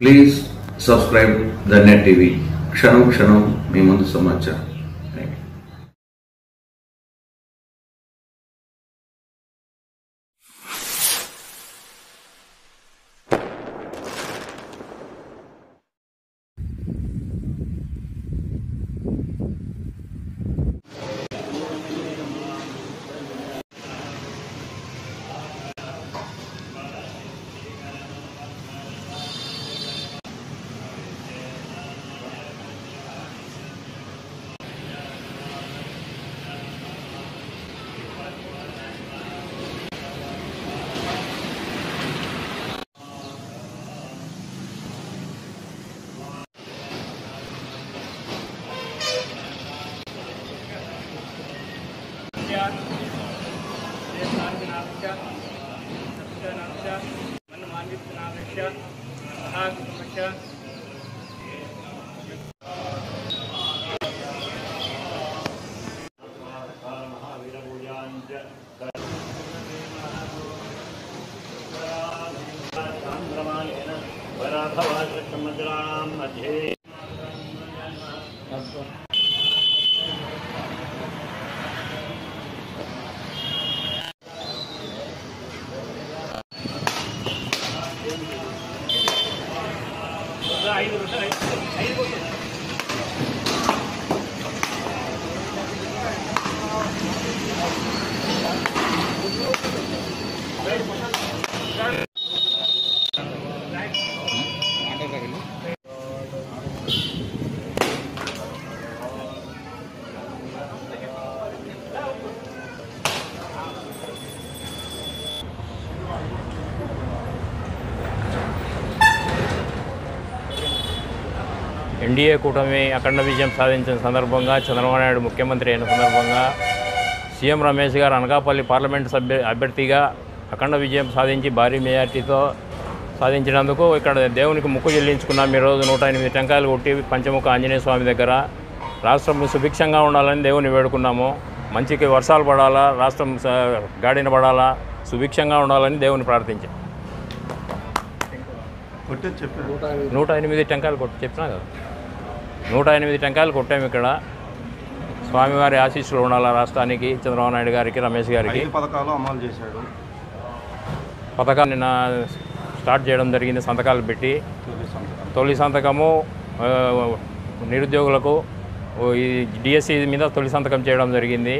Please subscribe the net TV. క్షణం క్షణం మీ ముందు సమాచారం. ఎన్డీఏ కూటమి అఖండ విజయం సాధించిన సందర్భంగా, చంద్రబాబు నాయుడు ముఖ్యమంత్రి అయిన సందర్భంగా సీఎం రమేష్ గారు అనకాపల్లి పార్లమెంటు అభ్యర్థిగా అఖండ విజయం సాధించి భారీ మెజార్టీతో సాధించినందుకు ఇక్కడ దేవునికి ముక్కు చెల్లించుకున్నాం. ఈరోజు 108 టెంకాయలు కొట్టి పంచముఖ ఆంజనేయ స్వామి దగ్గర రాష్ట్రం సుభిక్షంగా ఉండాలని దేవుని వేడుకున్నాము. మంచికి వర్షాలు పడాలా, రాష్ట్రం గాడిన పడాలా, సుభిక్షంగా ఉండాలని దేవుని ప్రార్థించాం. 108 టెంకాయలు చెప్పినా కదా, 108 టెంకాయలు కొట్టాము. ఇక్కడ స్వామివారి ఆశీస్సులు ఉండాలా రాష్ట్రానికి, చంద్రబాబు నాయుడు గారికి, రమేష్ గారికి. పథకాలు అమలు చేశాడు. పథకాలు నిన్న స్టార్ట్ చేయడం జరిగింది. సంతకాలు పెట్టి తొలి సంతకము నిరుద్యోగులకు ఈ డిఎస్సి మీద తొలి సంతకం చేయడం జరిగింది.